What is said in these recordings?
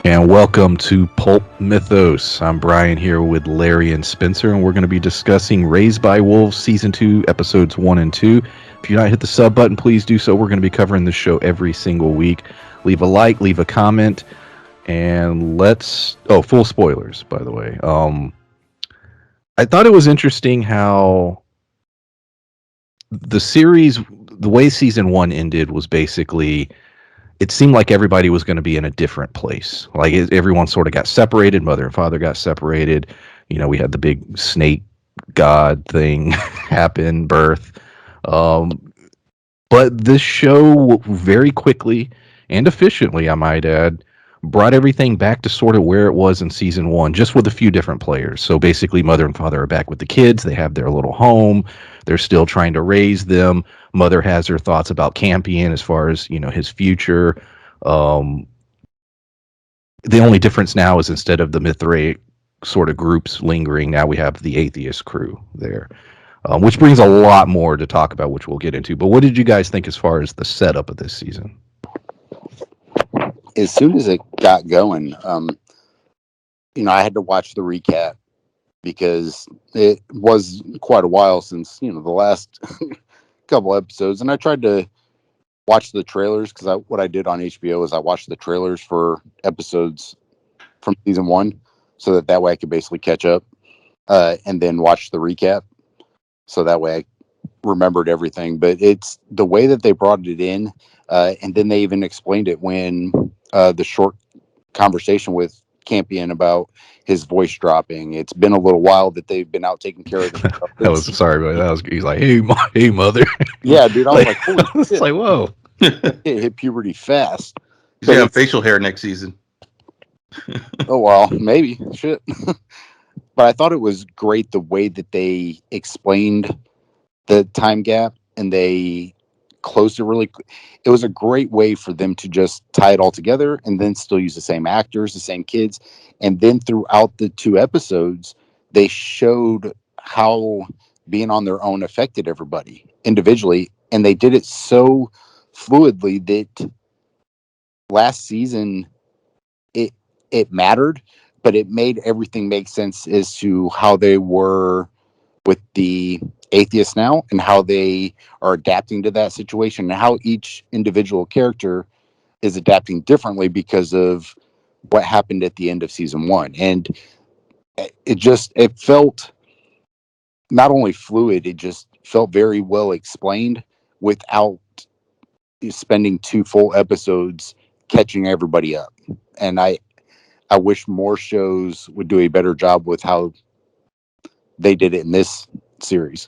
And welcome to Pulp Mythos. I'm Brian here with Larry and Spencer, and we're going to be discussing Raised by Wolves Season 2, Episodes 1 and 2. If you've not hit the sub button, please do so. We're going to be covering this show every single week. Leave a like, leave a comment, and let's. Oh, full spoilers, by the way. I thought it was interesting how the series, the way Season 1 ended, was basically it seemed like everybody was going to be in a different place. Like everyone sort of got separated. Mother and father got separated. You know, we had the big snake god thing happen, birth. Um, but this show very quickly and efficiently, I might add, brought everything back to sort of where it was in season one, just with a few different players. So basically, mother and father are back with the kids. They have their little home. They're still trying to raise them. Mother has her thoughts about Campion as far as his future. Um, the only difference now is instead of the Mithraic sort of groups lingering, now we have the atheist crew there, which brings a lot more to talk about, which we'll get into. But what did you guys think as far as the setup of this season? As soon as it got going, I had to watch the recap because it was quite a while since, the last couple episodes. And I tried to watch the trailers because what I did on HBO is I watched the trailers for episodes from season one so that way I could basically catch up and then watch the recap. So that way I remembered everything. But it's the way that they brought it in. And then they even explained it when the short conversation with Campion about his voice dropping. It's been a little while that they've been out taking care of That was themselves. sorry, but that was he's like, hey, hey, mother. Yeah, dude, I was like, holy It's shit, like, whoa. it hit puberty fast. He's But gonna have it's facial hair next season. oh well, maybe shit. But I thought it was great the way that they explained the time gap and they closed it really. It was a great way for them to just tie it all together and then still use the same actors, the same kids, and then throughout the two episodes, they showed how being on their own affected everybody individually, and they did it so fluidly that last season it it mattered, but it made everything make sense as to how they were with the atheists now and how they are adapting to that situation and how each individual character is adapting differently because of what happened at the end of season one. And it felt not only fluid, it just felt very well explained without spending two full episodes catching everybody up. And I wish more shows would do a better job with how they did it in this series.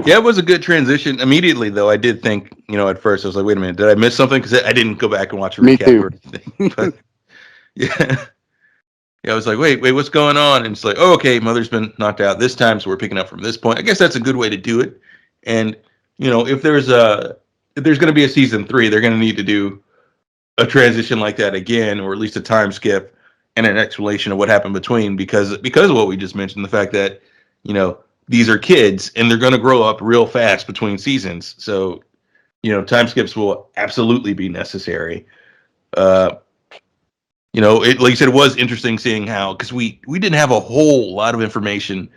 Yeah, it was a good transition. Immediately, though, I did think, at first, I was like, wait a minute, did I miss something? Because I didn't go back and watch a Me recap too. or anything. But yeah, yeah, I was like, wait, what's going on? And it's like, oh, okay, mother's been knocked out this time, so we're picking up from this point. I guess that's a good way to do it. And if there's going to be a season three, they're going to need to do a transition like that again, or at least a time skip and an explanation of what happened between, because of what we just mentioned, the fact that these are kids and they're going to grow up real fast between seasons. So time skips will absolutely be necessary. uh like you said, it was interesting seeing how, because we didn't have a whole lot of information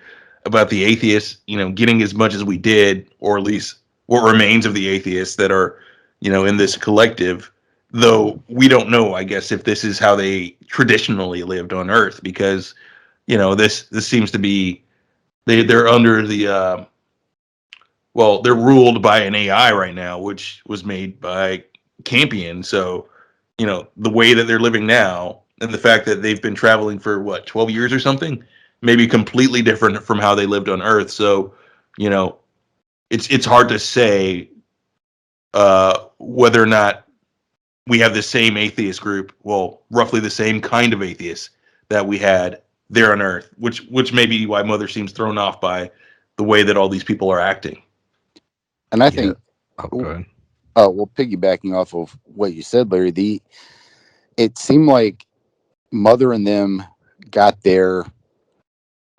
about the atheists, getting as much as we did, or at least what remains of the atheists that are, in this collective. Though we don't know, I guess, if this is how they traditionally lived on Earth, because this seems to be they're under the well, they're ruled by an AI right now, which was made by Campion. So the way that they're living now, and the fact that they've been traveling for what, 12 years or something, maybe completely different from how they lived on Earth. So you know it's hard to say whether or not we have the same atheist group, well, roughly the same kind of atheists that we had there on Earth, which may be why Mother seems thrown off by the way that all these people are acting. And I Yeah. think, Oh, go ahead. well, piggybacking off of what you said, Larry, it seemed like Mother and them got there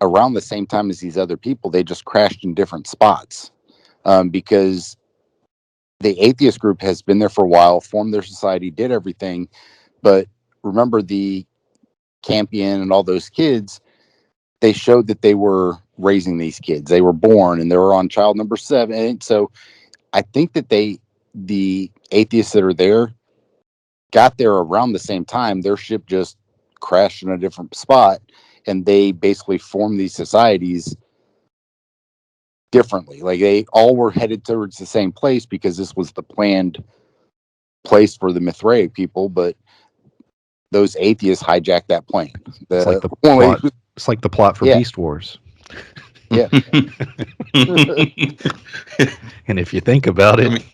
around the same time as these other people. They just crashed in different spots because the atheist group has been there for a while, formed their society, did everything, But remember the Campion and all those kids, they showed that they were raising these kids. They were born and they were on child number 7. And so I think that the atheists that are there, got there around the same time. Their ship just crashed in a different spot, and they basically formed these societies differently. Like they all were headed towards the same place because this was the planned place for the Mithraic people, but those atheists hijacked that plane. It's like the one lady plot. It's like the plot for Yeah. Beast Wars. Yeah. And if you think about it, I mean-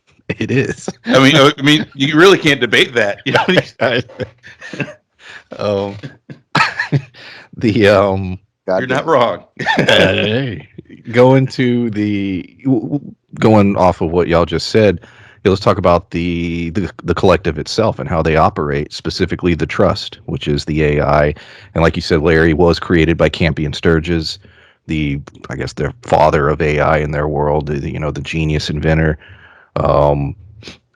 it is. I mean, you really can't debate that. You know, The God you're not damn. wrong. hey, going off of what y'all just said, let's talk about the collective itself and how they operate, specifically the Trust, which is the AI. And like you said, Larry, was created by Campion Sturges, I guess their father of AI in their world, the genius inventor.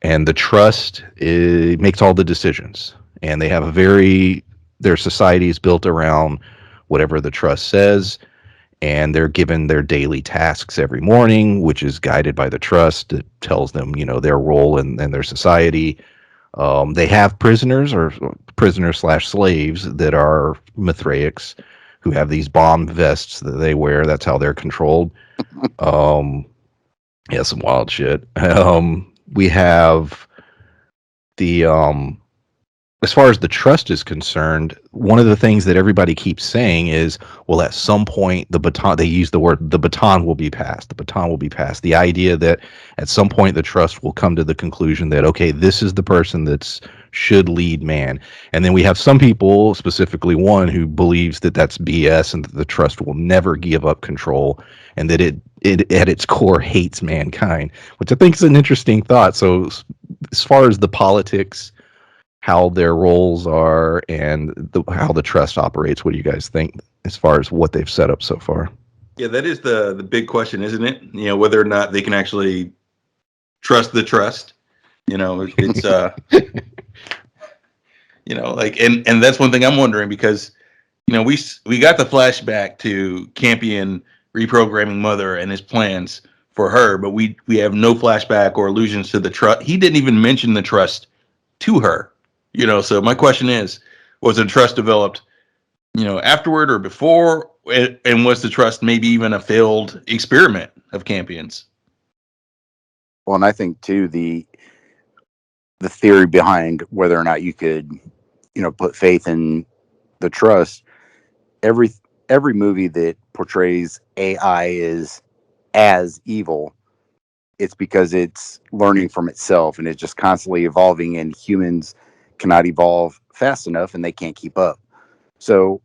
And the Trust makes all the decisions, and they have their society is built around whatever the Trust says, and they're given their daily tasks every morning, which is guided by the Trust. It tells them, their role in their society. They have prisoners or prisoners/slaves that are Mithraics, who have these bomb vests that they wear. That's how they're controlled. Yeah, some wild shit. We have the as far as the Trust is concerned, one of the things that everybody keeps saying is, well, at some point the baton, they use the word, the baton will be passed. The baton will be passed. The idea that at some point the Trust will come to the conclusion that, okay, this is the person that's should lead man. And then we have some people, specifically one, who believes that that's BS and that the Trust will never give up control, and that it at its core hates mankind, which I think is an interesting thought. So as far as the politics, how their roles are, and how the Trust operates, what do you guys think as far as what they've set up so far? Yeah, that is the big question, isn't it? Whether or not they can actually trust the Trust. It's like, and that's one thing I'm wondering, because we got the flashback to Campion reprogramming Mother and his plans for her, but we have no flashback or allusions to the Trust. He didn't even mention the Trust to her. So my question is, was the Trust developed, afterward or before? And was the Trust maybe even a failed experiment of Campion's? Well, and I think too, the theory behind whether or not you could, put faith in the Trust, every movie that portrays AI as evil, it's because it's learning from itself and it's just constantly evolving, and humans cannot evolve fast enough and they can't keep up. So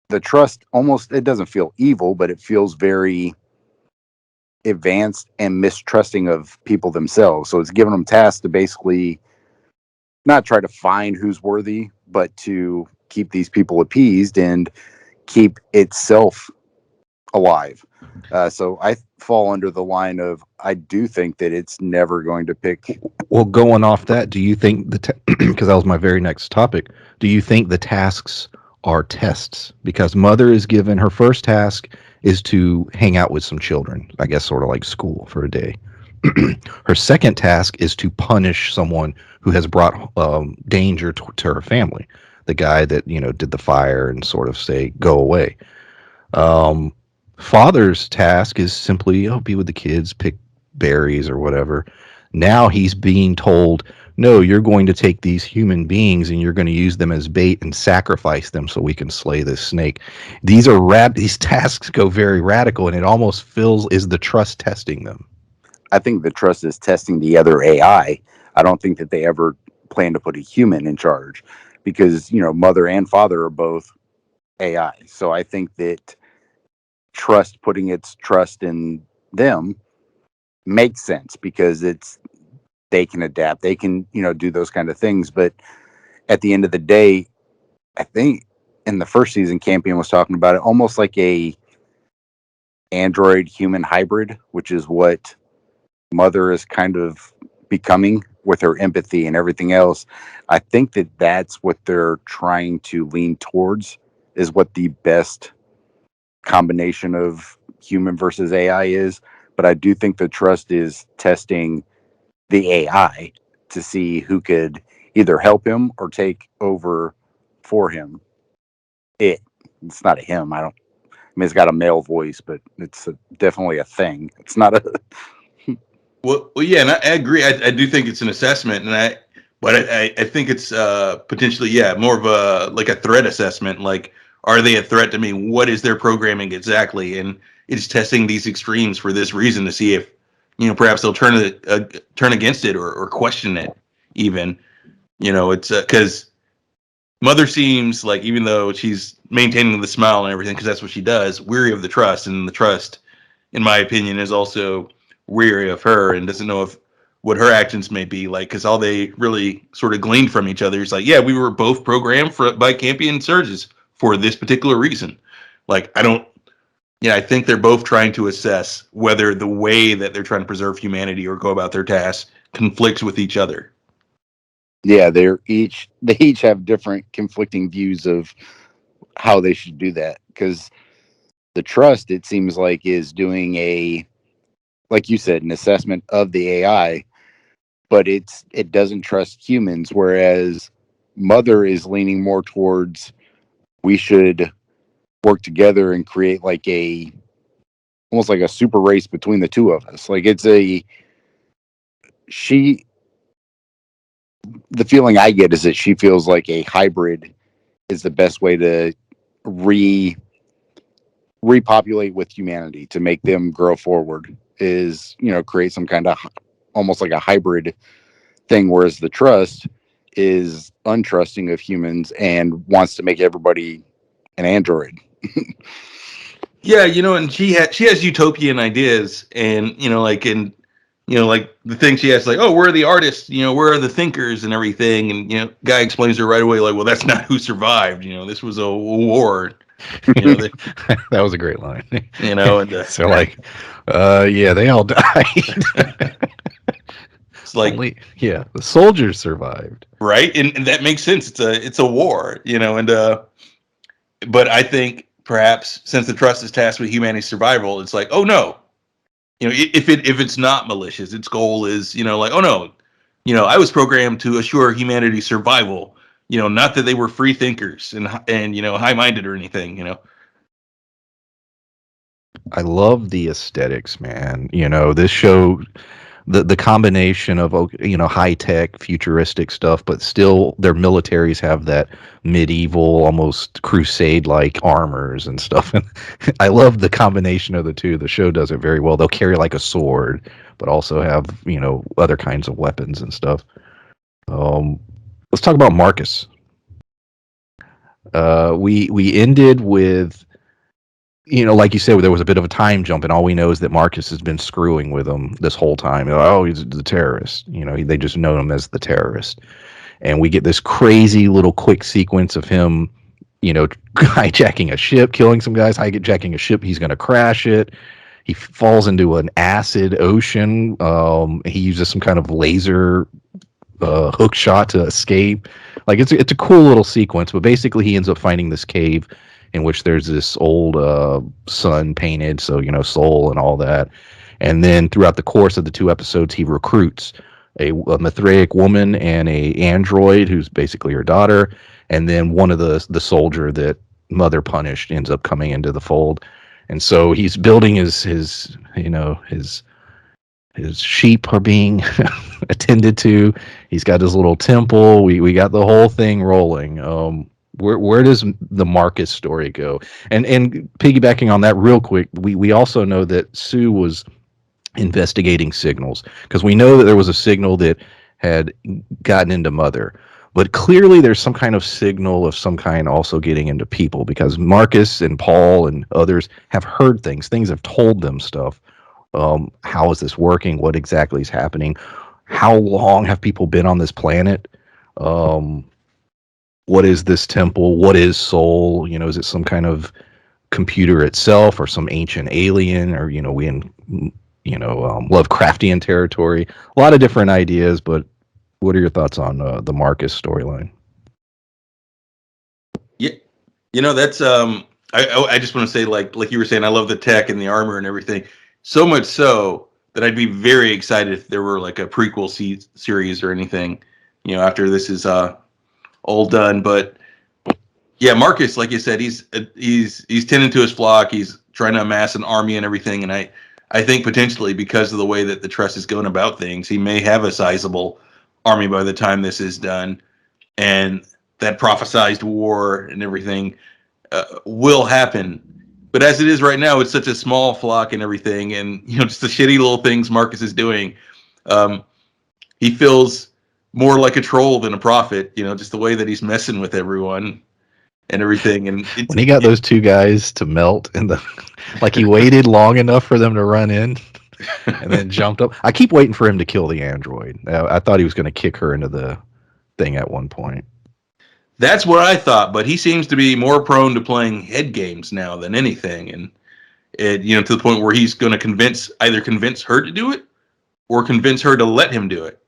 the Trust it doesn't feel evil, but it feels very advanced and mistrusting of people themselves. So it's giving them tasks to basically not try to find who's worthy, but to keep these people appeased and keep itself alive. So I fall under the line of, I do think that it's never going to pick. Well, going off that, do you think because that was my very next topic, do you think the tasks are tests? Because Mother is given, her first task is to hang out with some children, I guess sort of like school for a day. Her second task is to punish someone who has brought danger to her family, the guy that did the fire, and sort of say, go away. Father's task is simply, be with the kids, pick berries or whatever. Now he's being told, no, you're going to take these human beings and you're going to use them as bait and sacrifice them so we can slay this snake. These tasks go very radical, and it almost feels, is the Trust testing them? I think the Trust is testing the other AI. I don't think that they ever plan to put a human in charge, because Mother and Father are both AI. So I think that Trust putting its trust in them makes sense, because they can adapt, they can do those kind of things. But at the end of the day, I think in the first season, Campion was talking about it almost like a android human hybrid, which is what Mother is kind of becoming with her empathy and everything else. I think that that's what they're trying to lean towards, is what the best combination of human versus AI is. But I do think the trust is testing the AI to see who could either help him or take over for him. It's not a him. I mean, it's got a male voice, but it's definitely a thing. It's not a. Well, yeah, and I agree. I do think it's an assessment, but I think it's potentially, yeah, more of a like a threat assessment. Like, are they a threat to me? What is their programming exactly? And it's testing these extremes for this reason to see if, perhaps they'll turn against it or question it even. It's because Mother seems like, even though she's maintaining the smile and everything, because that's what she does, weary of the trust, and the trust, in my opinion, is also weary of her and doesn't know if what her actions may be like, because all they really sort of gleaned from each other is like, yeah, we were both programmed by Campion Surges for this particular reason. Like, I think they're both trying to assess whether the way that they're trying to preserve humanity or go about their tasks conflicts with each other. Yeah, they each have different conflicting views of how they should do that, because the trust, it seems like, is doing like you said, an assessment of the AI, but it doesn't trust humans, whereas Mother is leaning more towards, we should work together and create like almost like a super race between the two of us. Like, the feeling I get is that she feels like a hybrid is the best way to repopulate with humanity, to make them grow forward, is, create some kind of almost like a hybrid thing, whereas the trust is untrusting of humans and wants to make everybody an android. Yeah, and she has utopian ideas, and like the thing she has, like, oh, where are the artists? Where are the thinkers and everything? And guy explains to her right away, like, well, that's not who survived. This was a war. That was a great line. And so like, yeah, they all died. it's like, the soldiers survived, right, and that makes sense. It's a war, and but I think perhaps since the trust is tasked with humanity's survival, it's like, oh no, if it's not malicious, its goal is, like, oh no, I was programmed to assure humanity's survival, not that they were free thinkers and high-minded or anything. I love the aesthetics, man. This show, the combination of high tech, futuristic stuff, but still their militaries have that medieval, almost crusade like armors and stuff. And I love the combination of the two. The show does it very well. They'll carry like a sword, but also have other kinds of weapons and stuff. Let's talk about Marcus. We ended with, like you said, there was a bit of a time jump, and all we know is that Marcus has been screwing with them this whole time. Oh, he's the terrorist. They just know him as the terrorist. And we get this crazy little quick sequence of him, hijacking a ship, killing some guys, hijacking a ship. He's going to crash it. He falls into an acid ocean. He uses some kind of laser hook shot to escape. Like, it's a cool little sequence, but basically he ends up finding this cave in which there's this old sun painted, so soul and all that. And then throughout the course of the 2 episodes, he recruits a Mithraic woman and a android who's basically her daughter, and then one of the soldier that Mother punished ends up coming into the fold. And so he's building his sheep are being attended to. He's got his little temple. We got the whole thing rolling. Where does the Marcus story go? And piggybacking on that real quick, we also know that Sue was investigating signals, because we know that there was a signal that had gotten into Mother, but clearly there's some kind of signal of some kind also getting into people, because Marcus and Paul and others have heard things have told them stuff. How is this working? What exactly is happening? How long have people been on this planet? What is this temple? What is soul? Is it some kind of computer itself, or some ancient alien, or we in Lovecraftian territory? A lot of different ideas, but What are your thoughts on the Marcus storyline? Yeah, that's I just want to say, like you were saying, I love the tech and the armor and everything. So much so that I'd be very excited if there were like a prequel series or anything, after this is all done. But yeah, Marcus, like you said, he's tending to his flock. He's trying to amass an army and everything. And I think potentially because of the way that the trust is going about things, he may have a sizable army by the time this is done. And that prophesized war and everything will happen. But as it is right now, it's such a small flock and everything, and just the shitty little things Marcus is doing. He feels more like a troll than a prophet. Just the way that he's messing with everyone and everything. And when he got those two guys to melt in the, like he waited long enough for them to run in, and then jumped up. I keep waiting for him to kill the android. I thought he was going to kick her into the thing at one point. That's what I thought, but he seems to be more prone to playing head games now than anything, and to the point where he's going to either convince her to do it or convince her to let him do it.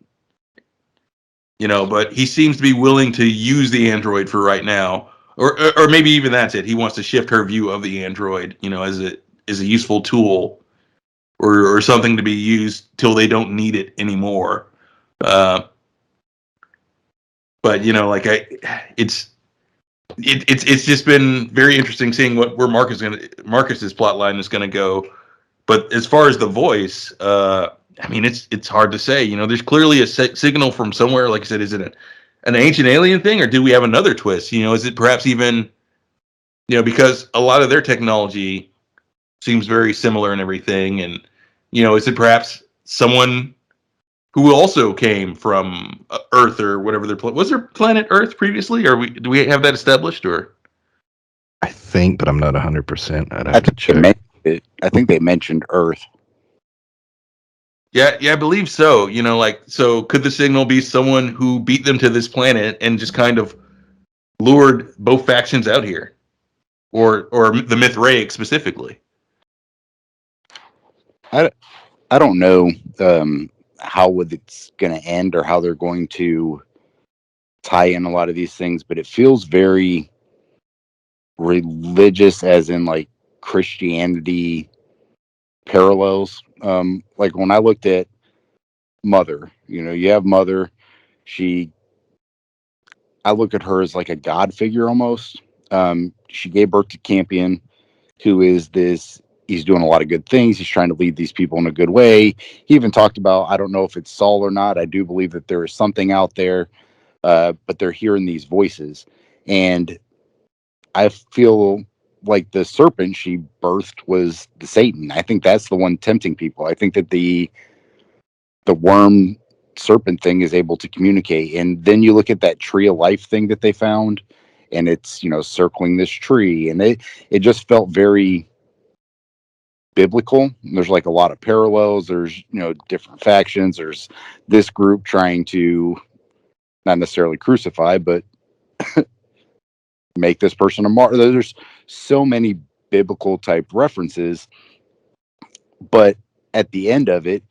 But he seems to be willing to use the android for right now, or maybe even that's it. He wants to shift her view of the android, as a useful tool or something to be used till they don't need it anymore. But it's just been very interesting seeing where Marcus's plot line is gonna go. But as far as the voice, it's hard to say. There's clearly a signal from somewhere. Like I said, is it an ancient alien thing, or do we have another twist? Is it perhaps even because a lot of their technology seems very similar and everything, and is it perhaps someone who also came from Earth or whatever was there planet Earth previously, or do we have that established? Or I think, but I'm not 100%. I'd have to check. I think they mentioned Earth. Yeah, I believe so. So could the signal be someone who beat them to this planet and just kind of lured both factions out here, or the Mithraic specifically? I don't know how it's going to end or how they're going to tie in a lot of these things, but it feels very religious, as in like Christianity parallels. Like when I looked at Mother, you have Mother. I look at her as like a god figure almost. She gave birth to Campion, who is this. He's doing a lot of good things. He's trying to lead these people in a good way. He even talked about, I don't know if it's Saul or not. I do believe that there is something out there, but they're hearing these voices. And I feel like the serpent she birthed was the Satan. I think that's the one tempting people. I think that the worm serpent thing is able to communicate. And then you look at that tree of life thing that they found, and it's, circling this tree. And it just felt very biblical. There's like a lot of parallels. There's different factions. There's this group trying to not necessarily crucify, but make this person a martyr. There's so many biblical type references, but at the end of it,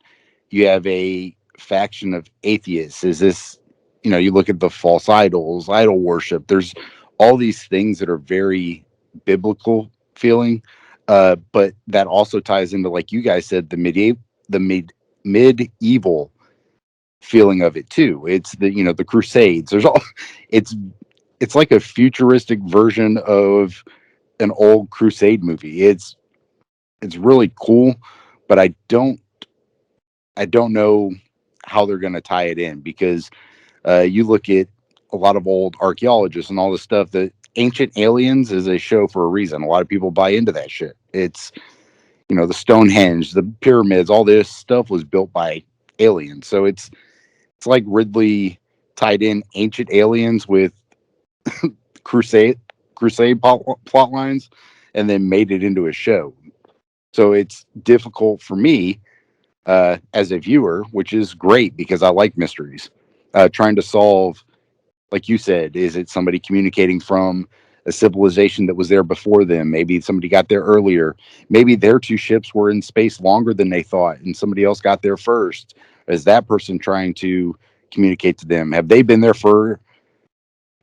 you have a faction of atheists. Is this, you look at the false idols, idol worship. There's all these things that are very biblical feeling. But that also ties into, like you guys said, the medieval feeling of it too. It's the Crusades. It's like a futuristic version of an old Crusade movie. It's really cool, but I don't know how they're going to tie it in, because you look at a lot of old archaeologists and all this stuff. That Ancient Aliens is a show for a reason. A lot of people buy into that shit. It's, the Stonehenge, the pyramids, all this stuff was built by aliens. So it's like Ridley tied in Ancient Aliens with Crusade plot lines and then made it into a show. So it's difficult for me as a viewer, which is great because I like mysteries, trying to solve, like you said, is it somebody communicating from a civilization that was there before them? Maybe somebody got there earlier. Maybe their two ships were in space longer than they thought and somebody else got there first. Is that person trying to communicate to them? Have they been there for?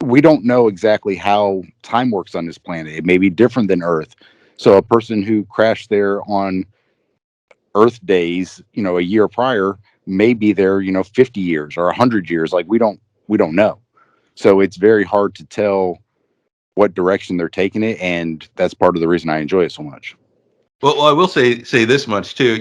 We don't know exactly how time works on this planet. It may be different than Earth. So a person who crashed there on Earth days, a year prior, may be there, 50 years or 100 years. Like we don't know. So it's very hard to tell what direction they're taking it, and that's part of the reason I enjoy it so much. Well, I will say this much too.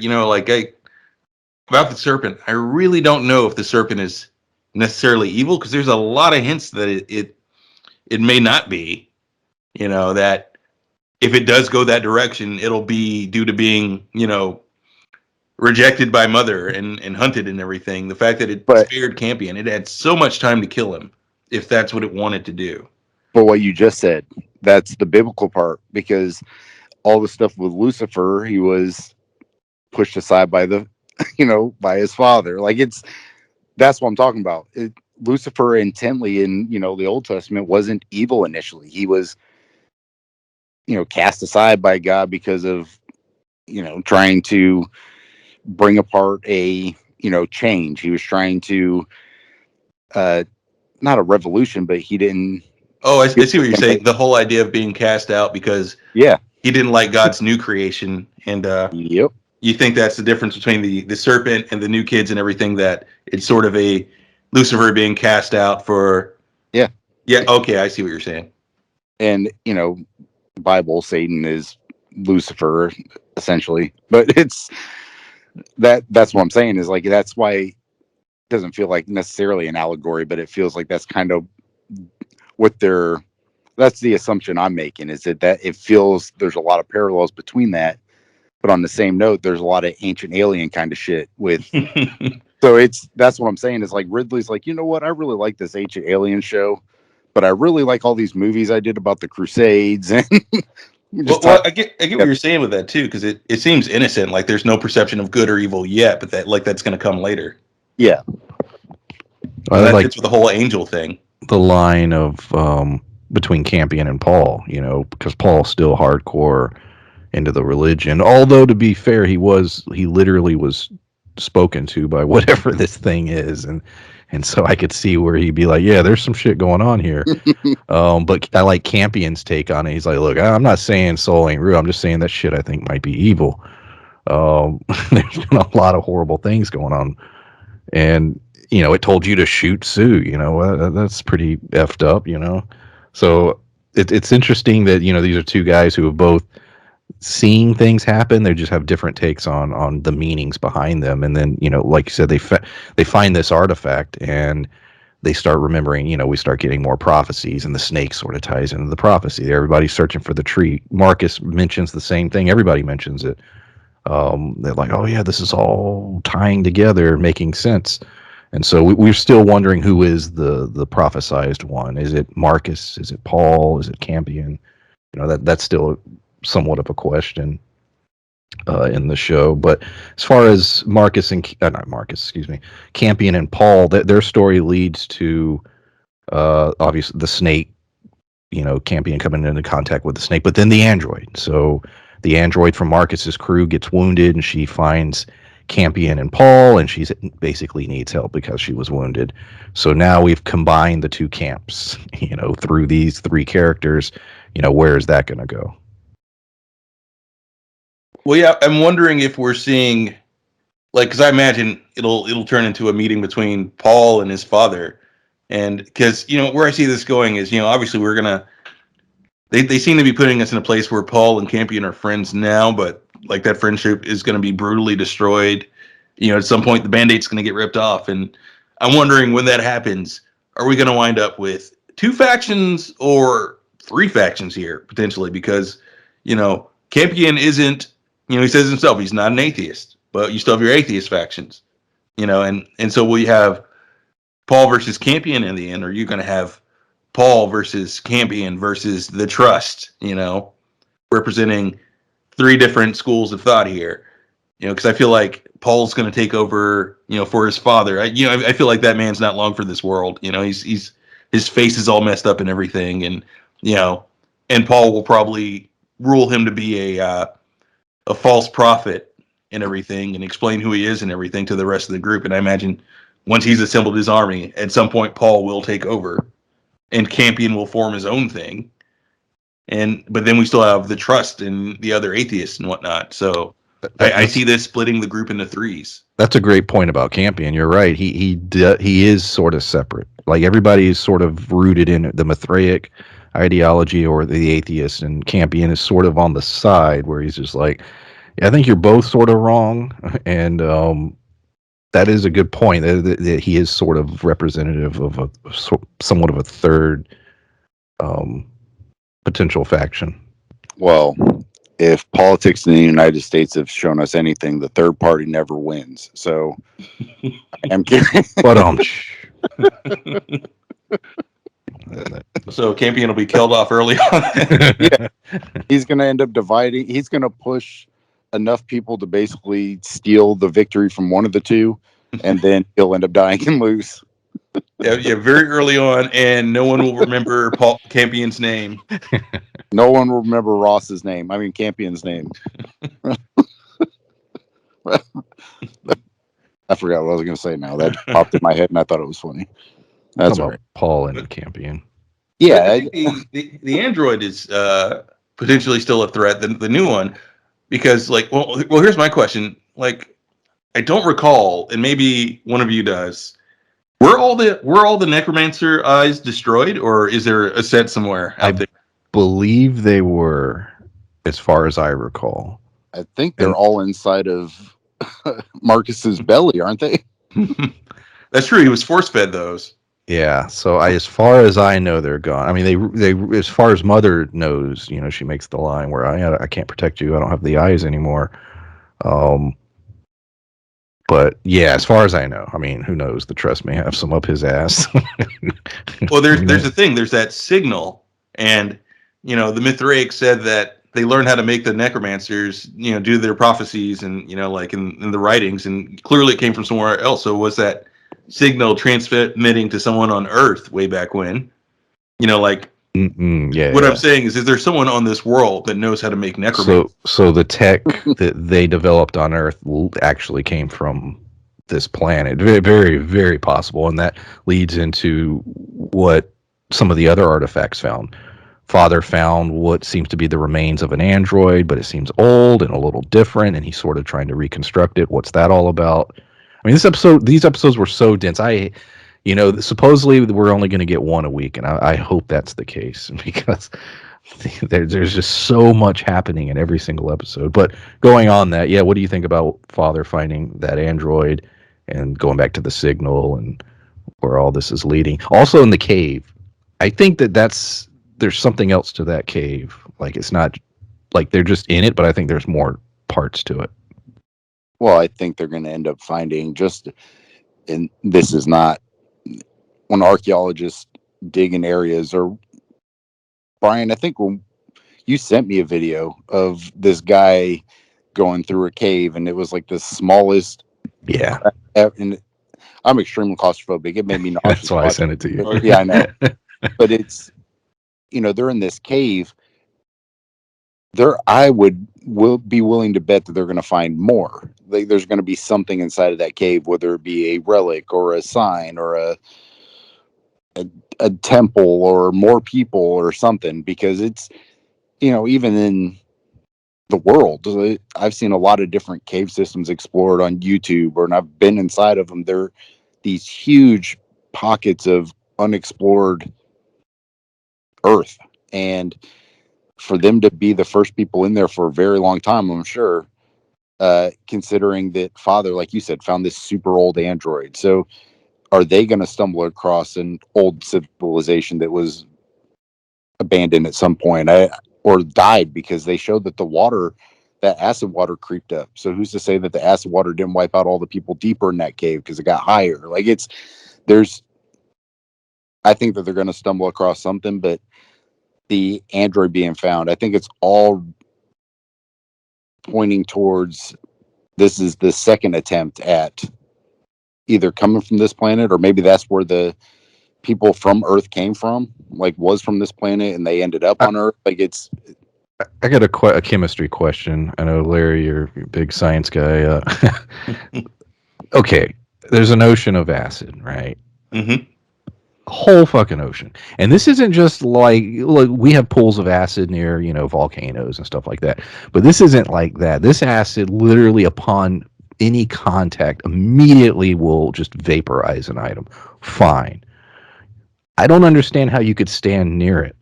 About the serpent, I really don't know if the serpent is necessarily evil, because there's a lot of hints that it may not be. That if it does go that direction, it'll be due to being rejected by Mother and hunted and everything. The fact that it spared Campion, it had so much time to kill him if that's what it wanted to do. But what you just said, that's the biblical part, because all the stuff with Lucifer, he was pushed aside by by his father. Like that's what I'm talking about. Lucifer intently in, the Old Testament wasn't evil initially. He was, cast aside by God because of, trying to bring apart a, change. He was trying to, not a revolution, but he didn't. Oh, I see what you're saying. The whole idea of being cast out because he didn't like God's new creation. And yep. You think that's the difference between the serpent and the new kids and everything, that it's sort of a Lucifer being cast out for. Yeah. Okay. I see what you're saying. And, Bible, Satan is Lucifer essentially, but it's that's what I'm saying is like, that's why it doesn't feel like necessarily an allegory, but it feels like that's kind of what that's the assumption I'm making, is that it feels there's a lot of parallels between that. But on the same note, there's a lot of ancient alien kind of shit with. So that's what I'm saying is like Ridley's like, you know what? I really like this ancient alien show, but I really like all these movies I did about the Crusades. And I get what you're saying with that too, because it seems innocent. Like there's no perception of good or evil yet, but that's going to come later. Yeah. That fits with the whole angel thing. The line of between Campion and Paul, because Paul's still hardcore into the religion. Although to be fair, he literally was spoken to by whatever this thing is, and so I could see where he'd be like, yeah, there's some shit going on here. But I like Campion's take on it. He's like, look, I'm not saying soul ain't real. I'm just saying that shit I think might be evil. There's been a lot of horrible things going on, and it told you to shoot Sue. That's pretty effed up. So it's interesting that these are two guys who have both seeing things happen. They just have different takes on the meanings behind them. And then like you said, they find this artifact and they start remembering. We start getting more prophecies, and the snake sort of ties into the prophecy. Everybody's searching for the tree. Marcus mentions the same thing. Everybody mentions it. They're like, oh yeah, this is all tying together, making sense. And so we're still wondering who is the prophesized one. Is it Marcus? Is it Paul? Is it Campion? That's still somewhat of a question in the show. But as far as Campion and Paul, their story leads to obviously the snake. Campion coming into contact with the snake, but then the android. So the android from Marcus's crew gets wounded, and she finds Campion and Paul, and she basically needs help because she was wounded. So now we've combined the two camps, through these three characters. Where is that going to go? Well, yeah, I'm wondering if we're seeing, because I imagine it'll turn into a meeting between Paul and his father, and because where I see this going is obviously we're gonna. They seem to be putting us in a place where Paul and Campion are friends now, but like that friendship is going to be brutally destroyed. At some point the Band-Aid's going to get ripped off, and I'm wondering when that happens, are we going to wind up with two factions or three factions here potentially? Because Campion isn't. He says himself he's not an atheist, but you still have your atheist factions. And so will you have Paul versus Campion in the end, or are you going to have Paul versus Campion versus the Trust, representing three different schools of thought here, because I feel like Paul's going to take over, for his father. I feel like that man's not long for this world. He's his face is all messed up and everything, and and Paul will probably rule him to be a false prophet and everything, and explain who he is and everything to the rest of the group. And I imagine once he's assembled his army, at some point Paul will take over, and Campion will form his own thing. But then we still have the Trust and the other atheists and whatnot. So I see this splitting the group into threes. That's a great point about Campion. You're right. He is sort of separate. Like everybody is sort of rooted in the Mithraic ideology or the atheist, and Campion is sort of on the side where he's just like, I think you're both sort of wrong, and that is a good point. That he is sort of representative of somewhat of a third potential faction. Well, if politics in the United States have shown us anything, the third party never wins. So I'm curious. But So Campion will be killed off early on. Yeah, he's going to end up dividing. He's going to push enough people to basically steal the victory from one of the two, and then he'll end up dying and lose. Yeah, very early on, and no one will remember Paul Campion's name. No one will remember Ross's name. I mean, Campion's name. I forgot what I was going to say now. That popped in my head, and I thought it was funny. That's all right. Paul and Campion. Yeah. The android is potentially still a threat, the new one, because, like, well, here's my question. Like, I don't recall, and maybe one of you does. Were all the necromancer eyes destroyed, or is there a set somewhere out there? Believe they were, as far as I recall. I think they're all inside of Marcus's belly, aren't they? That's true. He was force fed those. Yeah. So as far as I know, they're gone. I mean, they as far as Mother knows, she makes the line where I can't protect you. I don't have the eyes anymore. But yeah, as far as I know, I mean, who knows? The Trust may have some up his ass. Well, there's the thing. There's that signal, and the Mithraic said that they learned how to make the necromancers, do their prophecies and like in the writings, and clearly it came from somewhere else. So was that signal transmitting to someone on Earth way back when? Like. What I'm saying is there someone on this world that knows how to make necromancy? So the tech that they developed on Earth actually came from this planet. Very, very, very possible, and that leads into what some of the other artifacts found. Father found what seems to be the remains of an android, but it seems old and a little different, and he's sort of trying to reconstruct it. What's that all about? I mean, these episodes were so dense. Supposedly we're only going to get one a week, and I hope that's the case because there's just so much happening in every single episode. But going on that, yeah, what do you think about Father finding that android and going back to the signal and where all this is leading? Also in the cave, I think there's something else to that cave. Like it's not like they're just in it, but I think there's more parts to it. Well, I think they're going to end up finding and this is not when archaeologists dig in areas, or Brian, I think when you sent me a video of this guy going through a cave, and it was like the smallest. Yeah. And I'm extremely claustrophobic. It made me nauseous. That's why I sent it to you. Yeah, I know. But it's, they're in this cave. I will be willing to bet that they're going to find more. Like there's going to be something inside of that cave, whether it be a relic or a sign or a temple or more people or something, because it's, even in the world, I've seen a lot of different cave systems explored on YouTube, and I've been inside of them. They're these huge pockets of unexplored earth, and for them to be the first people in there for a very long time, I'm sure, considering that Father, like you said, found this super old android. So are they going to stumble across an old civilization that was abandoned at some point or died because they showed that that acid water creeped up? So who's to say that the acid water didn't wipe out all the people deeper in that cave because it got higher? Like I think that they're going to stumble across something, but the android being found, I think it's all pointing towards this is the second attempt at either coming from this planet, or maybe that's where the people from Earth came from, like was from this planet and they ended up on Earth. Like I got a chemistry question. I know, Larry, you're a big science guy. Okay, there's an ocean of acid, right? Mm-hmm. A whole fucking ocean. And this isn't just like, look, we have pools of acid near, volcanoes and stuff like that. But this isn't like that. This acid literally upon any contact immediately will just vaporize an item. Fine. I don't understand how you could stand near it.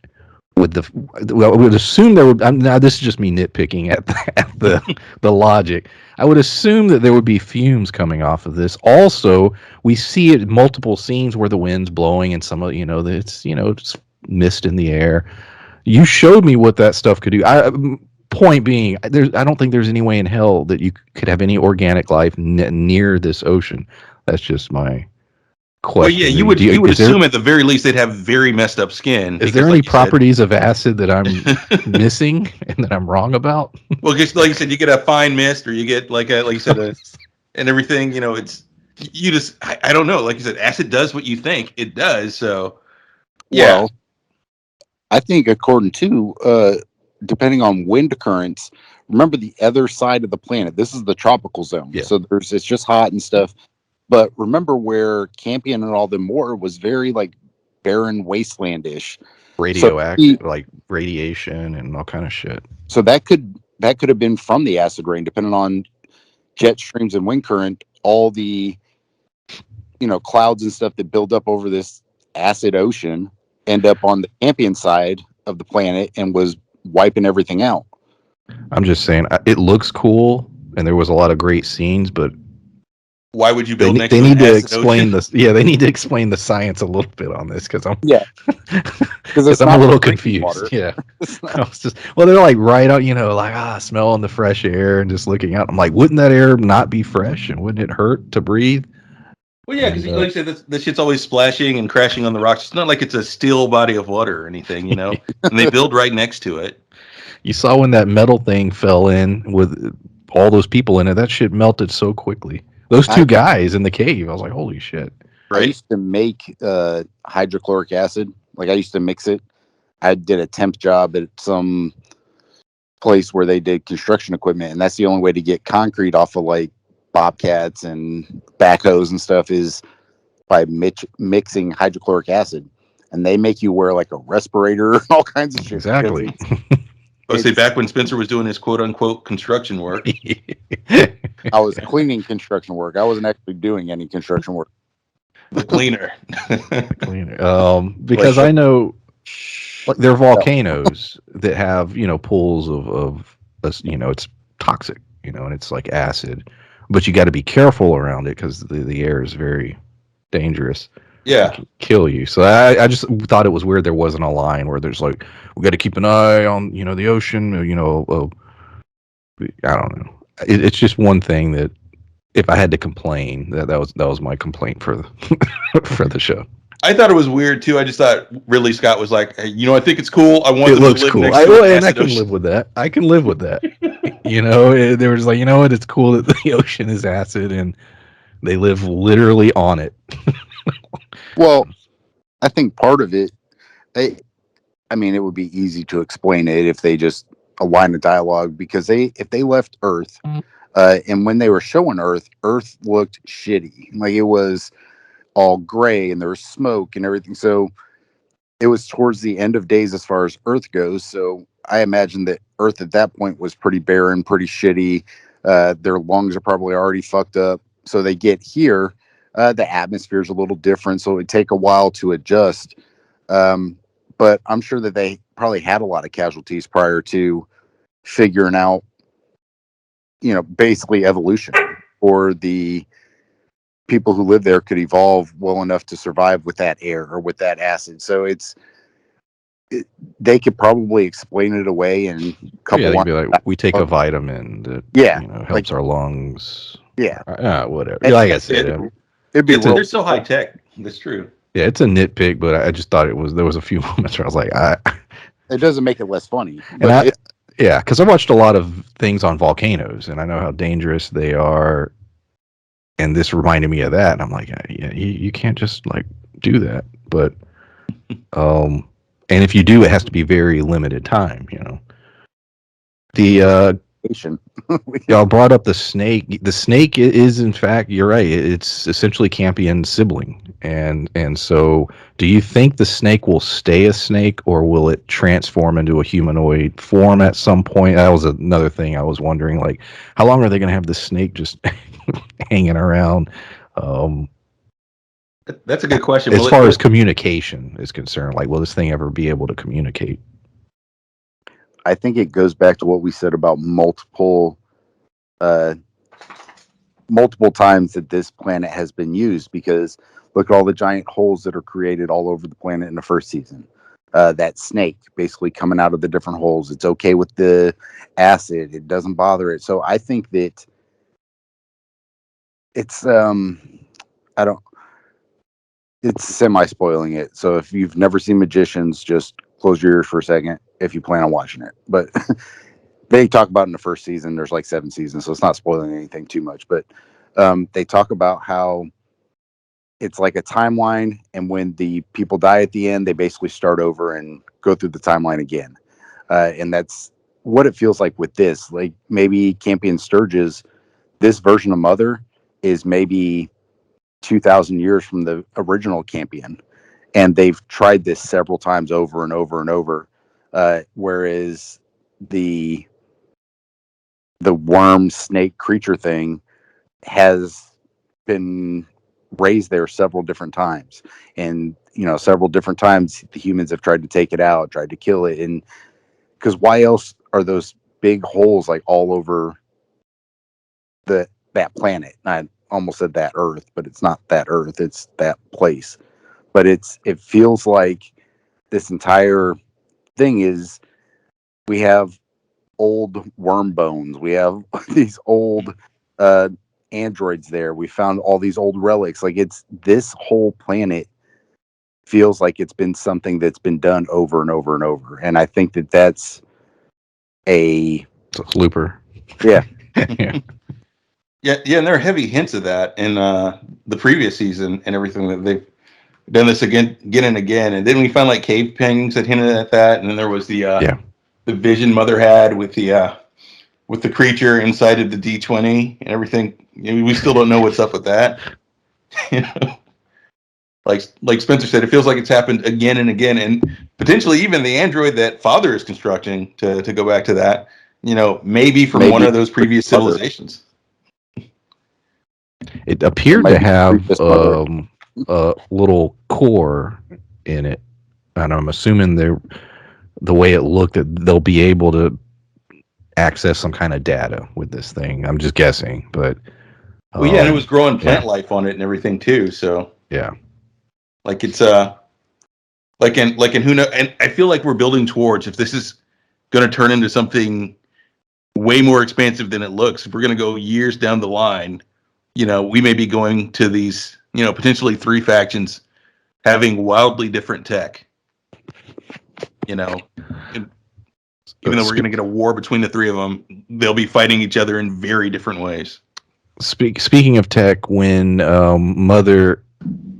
With the well, I would assume there would. Now this is just me nitpicking at the logic. I would assume that there would be fumes coming off of this. Also, we see it in multiple scenes where the wind's blowing and some of it's mist in the air. You showed me what that stuff could do. Point being, I don't think there's any way in hell that you could have any organic life near this ocean. That's just my question. Well, yeah, you would assume at the very least they'd have very messed up skin. Is there any properties of acid that I'm missing and that I'm wrong about? Well, just like you said, you get a fine mist, or you get like you said, and everything. It's you just I don't know. Like you said, acid does what you think it does. So yeah, well, I think according to depending on wind currents, remember the other side of the planet. This is the tropical zone, so it's just hot and stuff. But remember where Campion and all them was very like barren wastelandish, radioactive, like radiation and all kind of shit. So that could have been from the acid rain, depending on jet streams and wind current. All the clouds and stuff that build up over this acid ocean end up on the Campion side of the planet and was wiping everything out. I'm just saying, it looks cool, and there was a lot of great scenes, but why would you build next they to need to explain this. Yeah, they need to explain the science a little bit on this because I'm because I'm a little confused. Water. Yeah, I was just they're like right out, smelling the fresh air and just looking out. I'm like, wouldn't that air not be fresh and wouldn't it hurt to breathe? Well, yeah, because like I said, this shit's always splashing and crashing on the rocks. It's not like it's a still body of water or anything, and they build right next to it. You saw when that metal thing fell in with all those people in it. That shit melted so quickly. Those two guys in the cave, I was like, holy shit. Right? I used to make hydrochloric acid. Like, I used to mix it. I did a temp job at some place where they did construction equipment, and that's the only way to get concrete off of, like, bobcats and backhoes and stuff is by mixing hydrochloric acid. And they make you wear, like, a respirator and all kinds of shit. Exactly. I would say back when Spencer was doing his quote-unquote construction work. I was cleaning construction work. I wasn't actually doing any construction work. The cleaner. Because I know there are volcanoes that have, pools of it's toxic, and it's like acid. But you got to be careful around it because the air is very dangerous. Yeah. It can kill you. So I just thought it was weird there wasn't a line where there's like, we got to keep an eye on, the ocean, I don't know. It's just one thing that if I had to complain, that was my complaint for for the show. I thought it was weird too. I just thought Ridley Scott was like, hey, I think it's cool. I want it them looks to live cool. next to And I can live with that. I can live with that. They were just like, what? It's cool that the ocean is acid and they live literally on it. Well, I think part of it, it would be easy to explain it if they just align the dialogue, because if they left Earth, and when they were showing Earth looked shitty. Like, it was all gray and there was smoke and everything. So it was towards the end of days as far as Earth goes. So I imagine that Earth at that point was pretty barren, pretty shitty. Their lungs are probably already fucked up. So they get here. The atmosphere is a little different, so it would take a while to adjust. But I'm sure that they probably had a lot of casualties prior to figuring out, basically evolution, or the people who live there could evolve well enough to survive with that air or with that acid. So they could probably explain it away in a couple. Yeah, they'd be like, we take a vitamin that helps our lungs. Yeah, whatever. Like I said. They're so high tech. That's true. Yeah, it's a nitpick, but I just thought there was a few moments where I was like, it doesn't make it less funny. Yeah, because I watched a lot of things on volcanoes, and I know how dangerous they are. And this reminded me of that, and I'm like, yeah, you can't just like do that. But, and if you do, it has to be very limited time. The communication. Y'all brought up the snake. The snake is, in fact, you're right. It's essentially Campion's sibling, and so, do you think the snake will stay a snake, or will it transform into a humanoid form at some point? That was another thing I was wondering. Like, how long are they going to have the snake just hanging around? Um, That's a good question. as far as communication is concerned, like, will this thing ever be able to communicate? I think it goes back to what we said about multiple times that this planet has been used, because look at all the giant holes that are created all over the planet in the first season. That snake basically coming out of the different holes. It's okay with the acid. It doesn't bother it. So I think that it's I don't it's semi spoiling it. So if you've never seen Magicians, just close your ears for a second if you plan on watching it. But they talk about in the first season, there's like 7 seasons, so it's not spoiling anything too much. But they talk about how it's like a timeline, and when the people die at the end, they basically start over and go through the timeline again. And that's what it feels like with this. Like maybe Campion Sturges, this version of Mother is maybe 2,000 years from the original Campion, and they've tried this several times over and over and over. Whereas the worm snake creature thing has been raised there several different times, and several different times the humans have tried to take it out, tried to kill it. And because why else are those big holes like all over that planet? I almost said that Earth, but it's not that Earth, it's that place. But it feels like this entire thing is, we have old worm bones, we have these old androids there, we found all these old relics. Like, it's this whole planet feels like it's been something that's been done over and over and over. And I think that's it's a looper. Yeah. Yeah, and there are heavy hints of that in the previous season and everything, that they've done this again and again. And then we found like cave paintings that hinted at that, and then there was the vision Mother had with the creature inside of the D20 and everything. We still don't know what's up with that. Like Spencer said, it feels like it's happened again and again, and potentially even the android that Father is constructing, to go back to that, maybe from one of those previous civilizations. It appeared to have a little core in it, and I'm assuming the way it looked, that they'll be able to access some kind of data with this thing. I'm just guessing, but and it was growing plant life on it and everything too. So like it's like in who knows. And I feel like we're building towards, if this is going to turn into something way more expansive than it looks, if we're going to go years down the line, we may be going to these, potentially 3 factions having wildly different tech. Even though we're going to get a war between the 3 of them, they'll be fighting each other in very different ways. Speaking of tech, when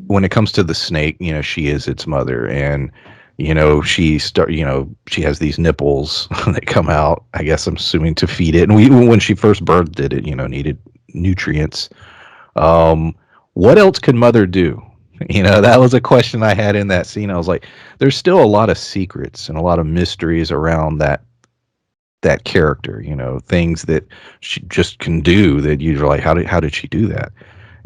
when it comes to the snake, she is its mother, and she has these nipples that come out, I guess I'm assuming, to feed it. And when she first birthed it, needed nutrients. What else could Mother do? That was a question I had in that scene. I was like, there's still a lot of secrets and a lot of mysteries around that character, things that she just can do that you're like, how did she do that?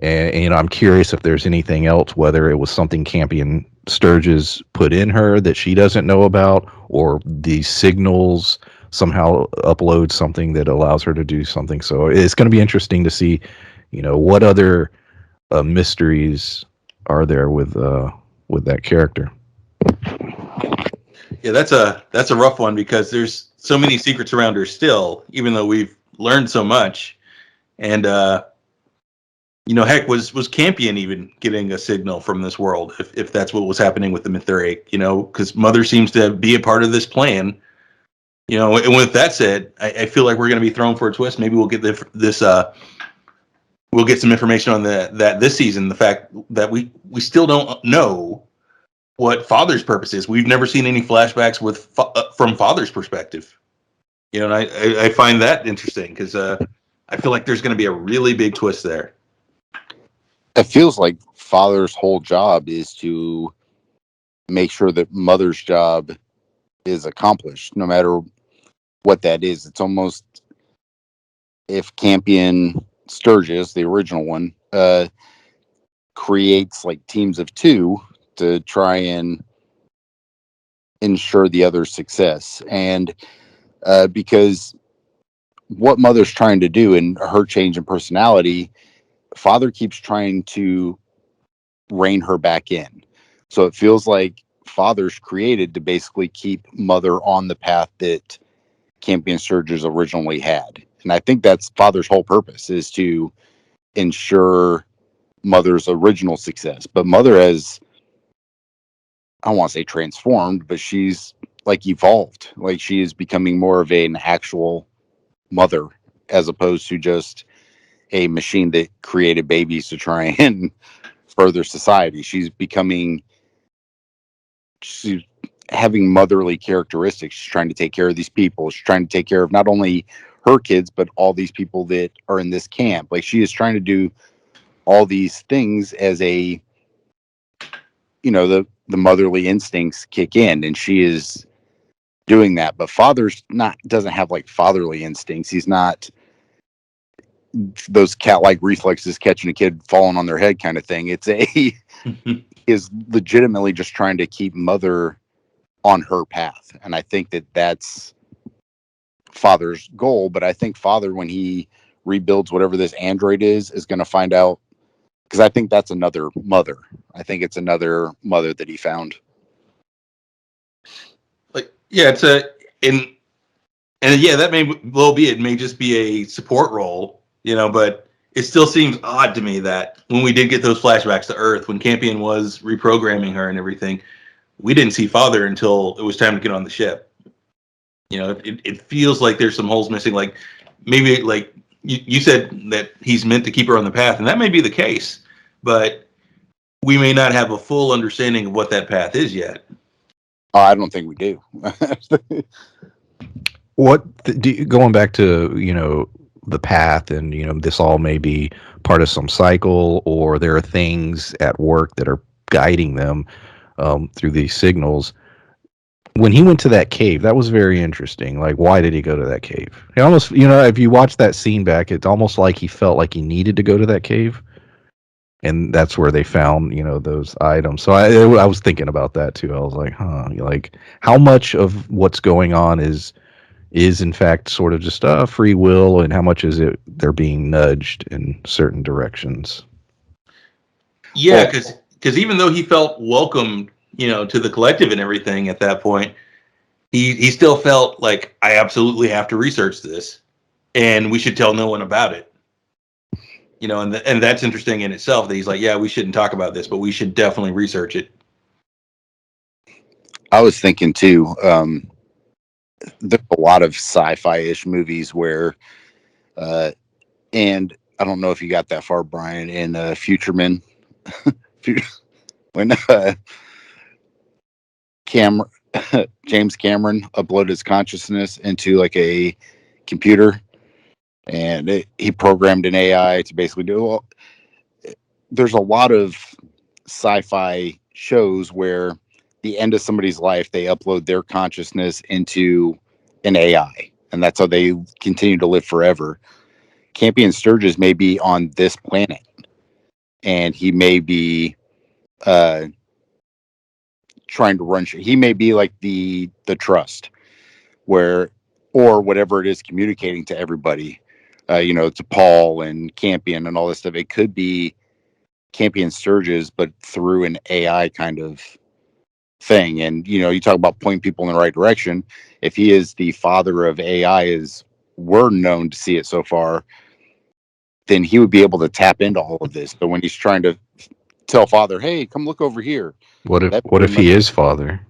And I'm curious if there's anything else, whether it was something Campion Sturges put in her that she doesn't know about, or these signals somehow upload something that allows her to do something. So it's going to be interesting to see, what other mysteries are there with that character. Yeah, that's a rough one, because there's so many secrets around her still, even though we've learned so much. And heck, was Campion even getting a signal from this world, if that's what was happening with the Mytheric? Because Mother seems to be a part of this plan. And with that said, I feel like we're going to be thrown for a twist. Maybe we'll get we'll get some information on that this season. The fact that we still don't know what Father's purpose is. We've never seen any flashbacks from Father's perspective. You know, and I find that interesting because I feel like there's going to be a really big twist there. It feels like father's whole job is to make sure that mother's job is accomplished, no matter what that is. It's almost if Campion Sturgis, the original one, creates like teams of two to try and ensure the other's success. And because what mother's trying to do in her change in personality, father keeps trying to rein her back in. So it feels like father's created to basically keep mother on the path that Campion Sturgis originally had. And I think that's father's whole purpose, is to ensure mother's original success. But mother has, I don't want to say transformed, but she's like evolved. Like she is becoming more of an actual mother as opposed to just a machine that created babies to try and further society. She's having motherly characteristics. She's trying to take care of these people. She's trying to take care of not only her kids, but all these people that are in this camp. Like she is trying to do all these things as a, the motherly instincts kick in, and she is doing that. But father's doesn't have like fatherly instincts. He's not those cat-like reflexes catching a kid falling on their head kind of thing. It's is legitimately just trying to keep mother on her path. And I think that that's father's goal. But I think father, when he rebuilds whatever this android is going to find out, because I think that's another mother. I think it's another mother that he found. Like, yeah, and yeah, that may well be, it may just be a support role, but it still seems odd to me that when we did get those flashbacks to Earth, when Campion was reprogramming her and everything, we didn't see father until it was time to get on the ship. It feels like there's some holes missing. Like maybe like you said that he's meant to keep her on the path, and that may be the case, but we may not have a full understanding of what that path is yet. I don't think we do. Going back to, the path and, this all may be part of some cycle, or there are things at work that are guiding them through these signals. When he went to that cave, that was very interesting. Like, why did he go to that cave? He almost, if you watch that scene back, it's almost like he felt like he needed to go to that cave. And that's where they found, those items. So I was thinking about that too. I was like, like how much of what's going on is in fact sort of just free will, and how much is it they're being nudged in certain directions? Yeah, because even though he felt welcomed, to the collective and everything at that point, he still felt like, I absolutely have to research this, and we should tell no one about it. And that's interesting in itself, that he's like, yeah, we shouldn't talk about this, but we should definitely research it. I was thinking too, there's a lot of sci-fi-ish movies where, and I don't know if you got that far, Brian, in Future Men, when James Cameron uploaded his consciousness into like a computer, and he programmed an AI to basically do. Well, there's a lot of sci-fi shows where the end of somebody's life, they upload their consciousness into an AI, and that's how they continue to live forever. Campion Sturgis may be on this planet, and he may be trying to run. He may be like the trust, or whatever it is, communicating to everybody, to Paul and Campion and all this stuff. It could be Campion Sturgis, but through an AI kind of thing. And you talk about pointing people in the right direction. If he is the father of AI, as we're known to see it so far, then he would be able to tap into all of this. But when he's trying to tell father, hey, come look over here, what if he is father?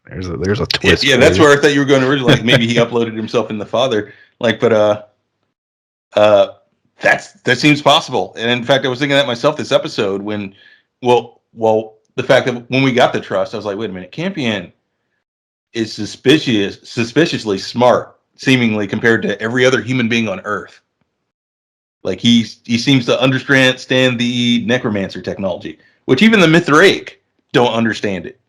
there's a twist. Yeah, that's where I thought you were going originally. Like maybe he uploaded himself in the father. Like, but that seems possible. And in fact, I was thinking that myself this episode when, well, the fact that when we got the trust, I was like, wait a minute, Campion is suspiciously smart. seemingly compared to every other human being on Earth. Like he seems to understand the necromancer technology, which even the Mithraic don't understand it.